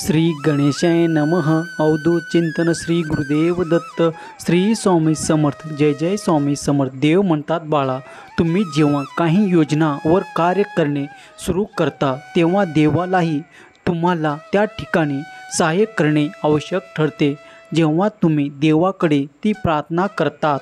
श्री गणेशाय नमः। अवधूत चिंतन श्री गुरुदेव दत्त। श्री स्वामी समर्थ। जय जय स्वामी समर्थ। देव म्हणतात, बाळा, तुम्ही जेव्हा काही योजना वर कार्य करणे सुरू करता तेव्हा देवालाही तुम्हाला त्या ठिकाणी सहाय्य करणे आवश्यक ठरते। जेव्हा तुम्ही देवाकडे ती प्रार्थना करतात,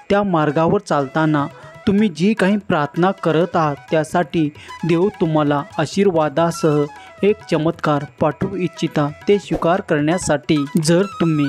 त्या मार्गावर चालताना तुम्ही जी काही प्रार्थना करत आहात त्यासाठी देव तुम्हाला आशीर्वादासह एक चमत्कार पाठवू इच्छिता, ते स्वीकार करण्यासाठी जर तुम्ही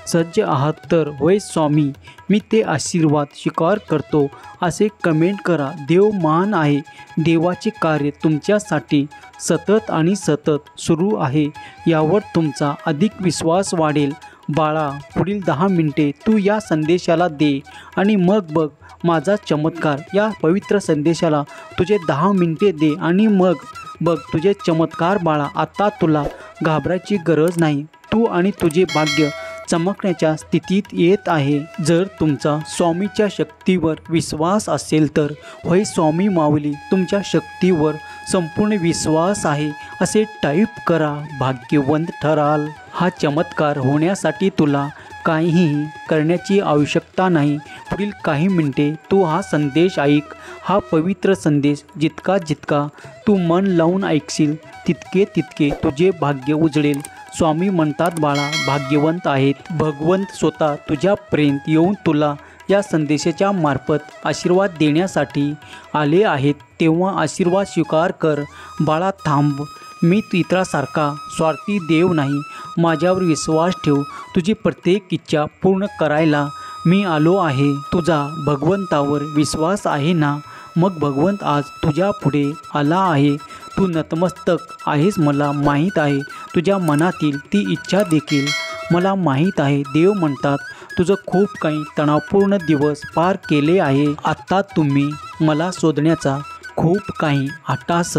सज्ज आहात तर होय स्वामी, मी ते आशीर्वाद स्वीकार करतो असे कमेंट करा। देव महान आहे। देवाचे कार्य तुमच्यासाठी सतत आणि सतत सुरू आहे यावर तुमचा अधिक विश्वास वाढेल। बाळा, पुढील 10 मिनिटे तू या संदेशाला दे आणि मग बघ माझा चमत्कार। या पवित्र संदेशाला तुझे 10 मिनिटे दे आणि मग बघ तुझे चमत्कार। बाळा, आता तुला घाबरायची गरज नाही। तू आणि तुझे भाग्य चमकण्याच्या स्थितीत येत आहे। जर तुमचा स्वामीच्या शक्तीवर विश्वास असेल तर होय स्वामी माऊली, तुमच्या शक्तीवर संपूर्ण विश्वास आहे असे टाईप करा। भाग्यवंत ठराल। हा चमत्कार होण्यासाठी तुला काहीही करण्याची आवश्यकता नाही। पुढील काही मिनिटे तू हा संदेश ऐक। हा पवित्र संदेश जितका तू मन लावून ऐकशील तितके तुझे भाग्य उजळेल। स्वामी म्हणतात, बाळा, भाग्यवंत आहेत। भगवंत स्वतः तुझ्यापर्यंत येऊन तुला या संदेशाच्या मार्फत आशीर्वाद देण्यासाठी आले आहेत, तेव्हा आशीर्वाद स्वीकार कर। बाळा, थांब। मी इतरांसारखा स्वार्थी देव नाही। माझ्यावर विश्वास ठेव। तुझी प्रत्येक इच्छा पूर्ण करायला मी आलो आहे। तुझा भगवंतावर विश्वास आहे ना? मग भगवंत आज तुझ्या पुढे आला आहे। तू नतमस्तक आहेस, मला माहीत आहे। तुझ्या मनातील ती इच्छा देखील मला माहीत आहे। देव म्हणतात, तुझं खूप काही तणावपूर्ण दिवस पार केले आहे। आता तुम्ही मला शोधण्याचा खूप काही हट्टास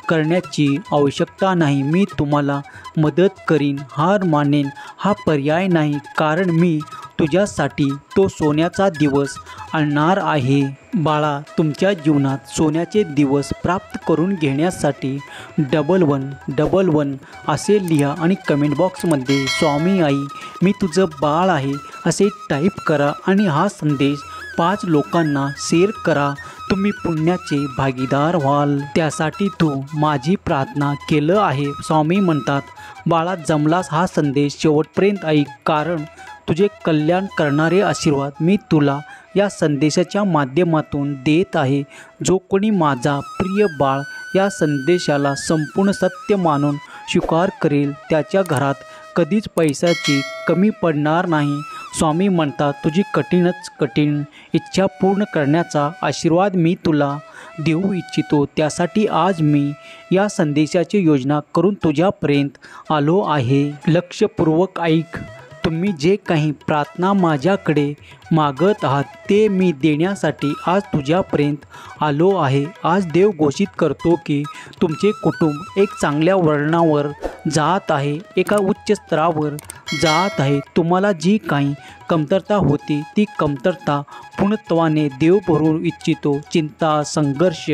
करण्याची आवश्यकता नाही। मी तुम्हाला मदत करीन, हार मानेन हा पर्याय नाही, कारण मी तुझ्यासाठी तो सोन्याचा दिवस आणणार आहे। बाळा, तुमच्या जीवनात सोन्याचे दिवस प्राप्त करून घेण्यासाठी 1111 असे लिहा आणि कमेंट बॉक्समध्ये स्वामी आई मी तुझं बाळ आहे असे टाईप करा आणि हा संदेश 5 लोकांना शेअर करा। तुम्ही पुण्याचे भागीदार व्हाल। त्यासाठी तू माझी प्रार्थना केलं आहे। स्वामी म्हणतात, बाळा, जमलास हा संदेश शेवटपर्यंत ऐक, कारण तुझे कल्याण करणारे आशीर्वाद मी तुला या संदेशाच्या माध्यमातून देत आहे। जो कोणी माझा प्रिय बाळ या संदेशाला संपूर्ण सत्य मानून स्वीकार करेल, त्याच्या घरात कधीच पैशाची कमी पडणार नाही। स्वामी म्हणतात, तुझी कठीण इच्छा पूर्ण करण्याचा आशीर्वाद मी तुला देऊ इच्छितो। त्यासाठी आज मी या संदेशाची योजना करून तुझ्यापर्यंत आलो आहे। लक्षपूर्वक ऐक। तुम्ही जे काही प्रार्थना माझ्याकडे मागत आहात ते मी देण्यासाठी आज तुझ्यापर्यंत आलो आहे। आज देव घोषित करतो की तुमचे कुटुंब एक चांगल्या वळणावर जात आहे, एका उच्च स्तरावर जात आहे। तुम्हाला जी काही कमतरता होती ती कमतरता पूर्णत्वाने देव भरू इच्छितो। चिंता, संघर्ष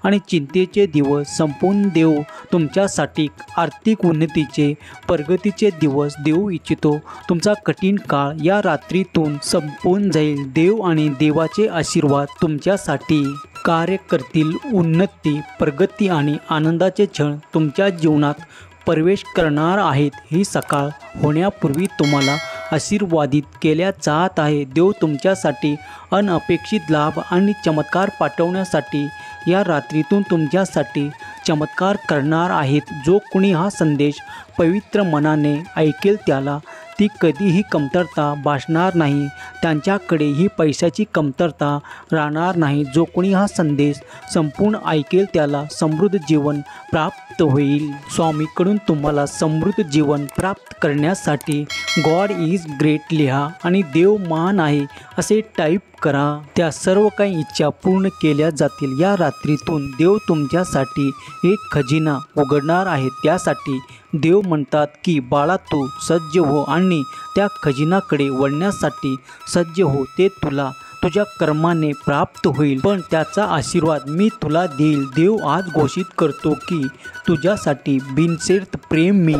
आणि चिंतेचे दिवस संपून देव तुमच्यासाठी आर्थिक उन्नतीचे, प्रगतीचे दिवस देऊ इच्छितो। तुमचा कठीण काळ या रात्रीतून संपून जाईल। देव आणि देवाचे आशीर्वाद तुमच्यासाठी कार्य करतील। उन्नती, प्रगती आणि आनंदाचे क्षण तुमच्या जीवनात प्रवेश करणार आहेत। ही सकाळ होण्यापूर्वी तुम्हाला आशीर्वादित केल्या जात आहे। देव तुमच्यासाठी अनपेक्षित लाभ आणि चमत्कार पाठवण्यासाठी या रात्रीतून तुमच्यासाठी चमत्कार करणार आहेत। जो कोणी हा संदेश पवित्र मनाने ऐकेल त्याला ती कधीही कमतरता भासणार नाही। त्यांच्याकडे ही पैशाची कमतरता राहणार नाही। जो कोणी हा संदेश संपूर्ण ऐकेल त्याला समृद्ध जीवन प्राप्त होईल। स्वामीकडून तुम्हाला समृद्ध जीवन प्राप्त करण्यासाठी गॉड इज ग्रेट लिहा आणि देव महान आहे असे टाईप करा। त्या सर्व काही इच्छा पूर्ण केल्या जातील। या रात्रीतून देव तुमच्यासाठी एक खजिना उघडणार आहे। त्यासाठी देव म्हणतात की बाळा, तू सज्ज हो आणि त्या खजिनाकडे वळण्यासाठी सज्ज हो। ते तुला तुझ्या कर्माने प्राप्त होईल, पण त्याचा आशीर्वाद मी तुला देईल. देव आज घोषित करतो की तुझ्यासाठी बिनशर्त प्रेम मी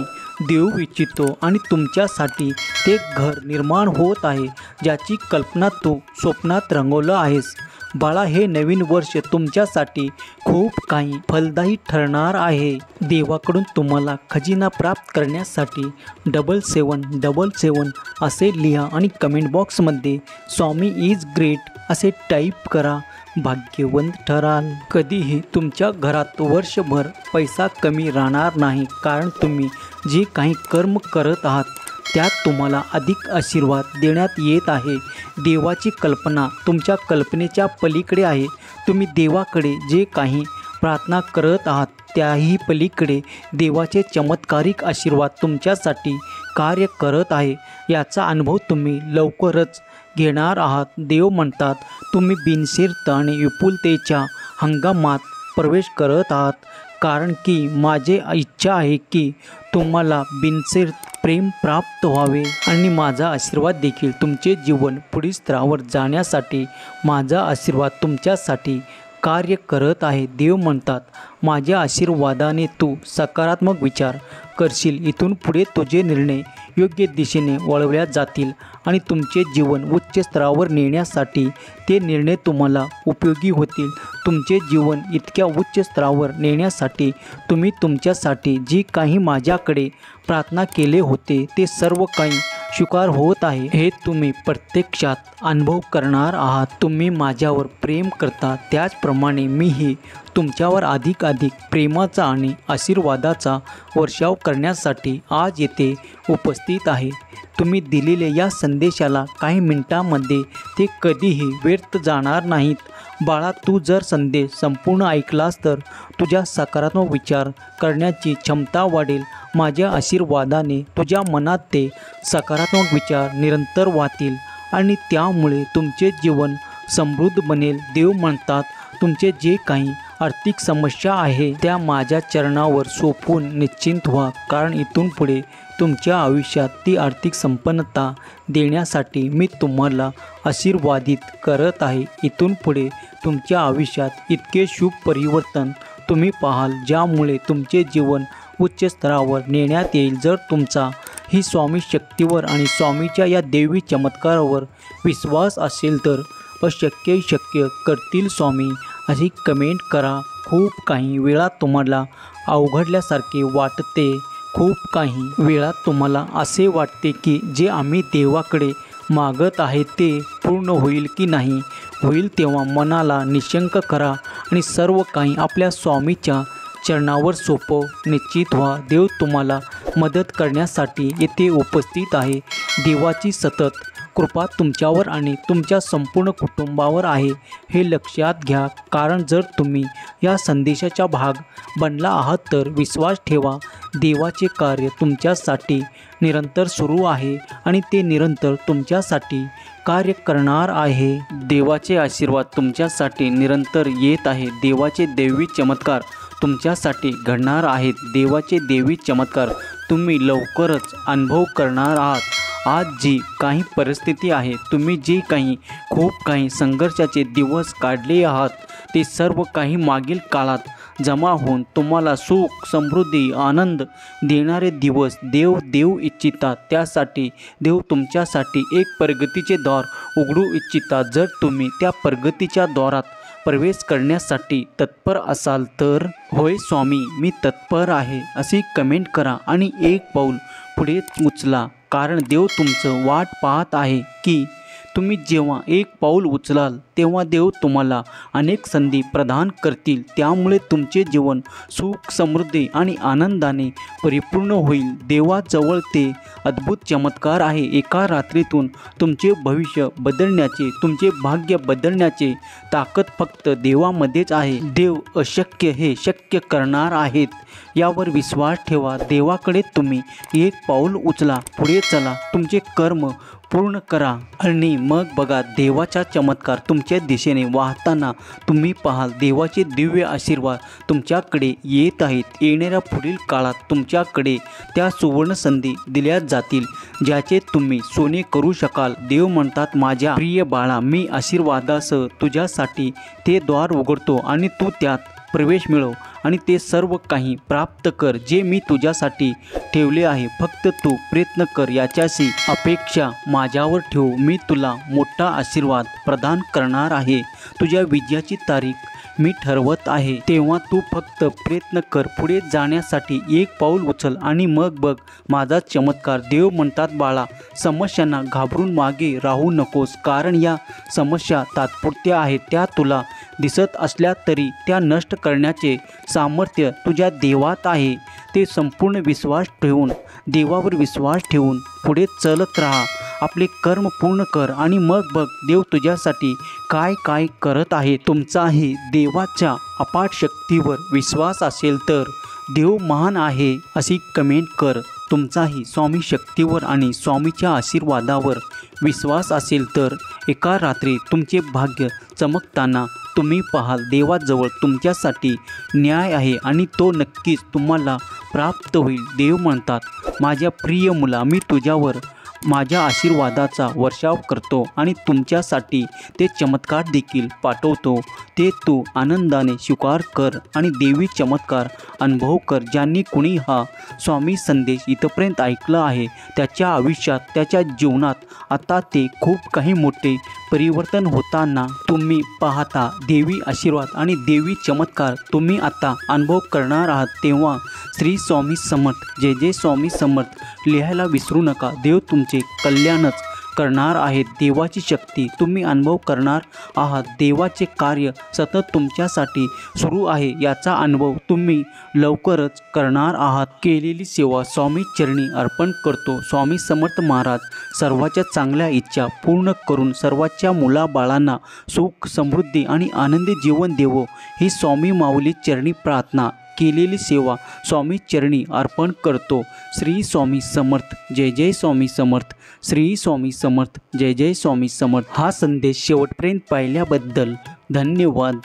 देऊ इच्छितो आणि तुमच्यासाठी ते घर निर्माण होत आहे ज्याची कल्पना तू स्वप्नात रंगवलं आहेस. बाळा, हे नवीन वर्ष तुमच्यासाठी खूप काही फलदायी ठरणार आहे. देवाकडून तुम्हाला खजिना प्राप्त करण्यासाठी 7777 असे लिहा आणि कमेंट बॉक्समध्ये स्वामी इज ग्रेट असे टाईप करा. भाग्यवंत ठराल. कधीही तुमच्या घरात वर्षभर पैसा कमी राहणार नाही, कारण तुम्ही जे काही कर्म करत आहात त्यात तुम्हाला अधिक आशीर्वाद देण्यात येत आहे. देवाची कल्पना तुमच्या कल्पनेच्या पलीकडे आहे. तुम्ही देवाकडे जे काही प्रार्थना करत आहात त्याही पलीकडे देवाचे चमत्कारिक आशीर्वाद तुमच्यासाठी कार्य करत आहे. याचा अनुभव तुम्ही लवकरच घेणार आहात. देव म्हणतात, तुम्ही बिनशर्त आणि विपुलतेच्या हंगामात प्रवेश करत आहात, कारण की माझी इच्छा आहे की तुम्हाला बिनशर्त प्रेम प्राप्त व्हावे आणि माझा आशीर्वाद देखील तुमचे जीवन पुढील स्तरावर जाण्यासाठी माझा आशीर्वाद तुमच्यासाठी कार्य करत आहे. देव म्हणतात, माझ्या आशीर्वादाने तू सकारात्मक विचार करशील. इथून पुढे तुझे निर्णय योग्य दिशेने वळवल्या जातील आणि तुमचे जीवन उच्च स्तरावर नेण्यासाठी ते निर्णय तुम्हाला उपयोगी होतील. तुमचे जीवन इतक्या उच्च स्तरावर नेण्यासाठी तुम्ही तुमच्यासाठी जे काही माझ्याकडे प्रार्थना केले होते ते सर्व काही स्वीकार होत आहे हे तुम्ही प्रत्यक्षात अनुभव करणार आहात. तुम्ही माझ्यावर प्रेम करता त्याचप्रमाणे मीही तुमच्यावर अधिक प्रेमाचा आणि आशीर्वादाचा वर्षाव करण्यासाठी आज येथे उपस्थित आहे. तुम्ही दिलेल्या या संदेशाला काही मिनिटांमध्ये ते कधीही व्यर्थ जाणार नाहीत. बाळा, तू जर संदेश संपूर्ण ऐकलास तर तुझ्या सकारात्मक विचार करण्याची क्षमता वाढेल. माझ्या आशीर्वादाने तुझ्या मनात ते सकारात्मक विचार निरंतर वाहतील आणि त्यामुळे तुमचे जीवन समृद्ध बनेल. देव म्हणतात, तुमचे जे काही आर्थिक समस्या आहे त्या माझ्या चरणावर सोपवून निश्चिंत व्हा, कारण इथून पुढे तुमच्या आयुष्यात ती आर्थिक संपन्नता देण्यासाठी मी तुम्हाला आशीर्वादित करत आहे. इथून पुढे तुमच्या आयुष्यात इतके शुभ परिवर्तन तुम्ही पाहाल ज्यामुळे तुमचे जीवन उच्च स्तरावर नेण्यात येईल. जर तुमचा ही स्वामी शक्तीवर आणि स्वामीच्या या दैवी चमत्कारावर विश्वास असेल तर अशक्य शक्य करतील स्वामी अशी कमेंट करा. खूप काही वेळा तुम्हाला अवघडल्यासारखे वाटते. खूप काही वेळा तुम्हाला असे वाटते की जे आम्ही देवाकडे मागत आहे ते पूर्ण होईल की नाही. होईल तेव्हा मनाला निशंक करा आणि सर्व काही आपल्या स्वामीच्या चरणावर सोपव. निश्चित व्हा, देव तुम्हाला मदत करण्यासाठी येथे उपस्थित आहे. देवाची सतत कृपा तुमच्यावर आणि तुमच्या संपूर्ण कुटुंबावर आहे हे लक्षात घ्या, कारण जर तुम्ही या संदेशाचा भाग बनला आहात तर विश्वास ठेवा, देवाचे कार्य तुमच्यासाठी निरंतर सुरू आहे आणि ते निरंतर तुमच्यासाठी कार्य करणार आहे. देवाचे आशीर्वाद तुमच्यासाठी निरंतर येत आहे. देवाचे दैवी चमत्कार तुमच्यासाठी घडणार आहेत. देवाचे दैवी चमत्कार तुम्ही लवकरच अनुभव करणार आहात. आज जी काही परिस्थिती आहे, तुम्ही जे काही खूप काही संघर्षाचे दिवस काढले आहात ते सर्व काही मागील काळात जमा होऊन तुम्हाला सुख, समृद्धी, आनंद देणारे दिवस देव देऊ इच्छितात. त्यासाठी देव तुमच्यासाठी एक प्रगतीचे द्वार उघडू इच्छितात. जर तुम्ही त्या प्रगतीच्या द्वारात प्रवेश करण्यासाठी तत्पर असाल तर होय स्वामी, मी तत्पर आहे अशी कमेंट करा आणि एक पाऊल पुढे उचला, कारण देव तुमचं वाट पाहत आहे की तुम्ही जेव्हा एक पाऊल उचलाल तेव्हा देव तुम्हाला अनेक संधी प्रदान करतील. त्यामुळे तुमचे जीवन सुख, समृद्धी आणि आनंदाने परिपूर्ण होईल. देवाजवळ ते अद्भुत चमत्कार आहे. एका रात्रीतून तुमचे भविष्य बदलण्याचे, तुमचे भाग्य बदलण्याचे ताकद फक्त देवामध्येच आहे. देव अशक्य हे शक्य करणार आहेत, यावर विश्वास ठेवा. देवाकडे तुम्ही एक पाऊल उचला, पुढे चला. तुमचे कर्म पूर्ण करा आणि मग बघा देवाचा चमत्कार तुमच्या दिशेने वाहताना तुम्ही पाहाल देवाचे दिव्य आशीर्वाद तुमच्याकडे येत आहेत। येणाऱ्या पुढील काळात तुमच्याकडे त्या सुवर्ण संधी दिल्या जातील ज्याचे तुम्ही सोने करू शकाल। देव म्हणतात माझ्या प्रिय बाळा, मी आशीर्वादासह तुझ्यासाठी ते द्वार उघडतो आणि तू त्यात प्रवेश मिळव आणि ते सर्व काही प्राप्त कर जे मी तुझ्यासाठी ठेवले आहे। फक्त तू प्रयत्न कर, याच्याशी अपेक्षा माझ्यावर ठेव। मी तुला मोठा आशीर्वाद प्रदान करणार आहे। तुझ्या विजयाची तारीख मी ठरवत आहे, तेव्हा तू फक्त प्रयत्न कर। पुढे जाण्यासाठी एक पाऊल उचल आणि मग बघ माझा चमत्कार। देव म्हणतात बाळा, समस्यांना घाबरून मागे राहू नकोस, कारण या समस्या तात्पुरत्या आहेत। त्या तुला दिसत असल्या तरी त्या नष्ट करण्याचे सामर्थ्य तुझ्या देवात आहे। ते संपूर्ण विश्वास ठेवून, देवावर विश्वास ठेवून पुढे चलत राहा। आपले कर्म पूर्ण कर आणि मग बघ देव तुझ्यासाठी काय काय करत आहे। तुमचाही देवाच्या अपाट शक्तीवर विश्वास असेल तर देव महान आहे अशी कमेंट कर। तुमचाही स्वामी शक्तीवर आणि स्वामीच्या आशीर्वादावर विश्वास असेल तर एका रात्री तुमचे भाग्य चमकताना तुम्ही पाहाल। देवाजवळ तुमच्यासाठी न्याय आहे आणि तो नक्कीच तुम्हाला प्राप्त होईल। देव म्हणतात माझ्या प्रिय मुला, मी तुझ्यावर माझ्या आशीर्वादाचा वर्षाव करतो आणि तुमच्यासाठी ते चमत्कार देखील पाठवतो। ते तू आनंदाने स्वीकार कर आणि देवी चमत्कार अनुभव कर। ज्यांनी कुणी हा स्वामी संदेश इथपर्यंत ऐकला आहे त्याच्या आयुष्यात, त्याच्या जीवनात आता ते खूप काही मोठे परिवर्तन होताना तुम्ही पाहता। देवी आशीर्वाद आणि देवी चमत्कार तुम्ही आता अनुभव करणार आहात। तेव्हा श्री स्वामी समर्थ, जय जय स्वामी समर्थ लिहायला विसरू नका। देव तुमचे कल्याणच करणार आहेत। देवाची शक्ती तुम्ही अनुभव करणार आहात। देवाचे कार्य सतत तुमच्यासाठी सुरू आहे याचा अनुभव तुम्ही लवकरच करणार आहात। केलेली सेवा स्वामी चरणी अर्पण करतो। स्वामी समर्थ महाराज सर्वांच्या चांगल्या इच्छा पूर्ण करून सर्वांच्या मुलाबाळांना सुख, समृद्धी आणि आनंदी जीवन देवो ही स्वामी माऊली चरणी प्रार्थना। केलेली सेवा स्वामी चरणी अर्पण करतो। श्री स्वामी समर्थ, जय जय स्वामी समर्थ। श्री स्वामी समर्थ, जय जय स्वामी समर्थ। हा संदेश शेवटपर्यंत पाहिल्याबद्दल धन्यवाद।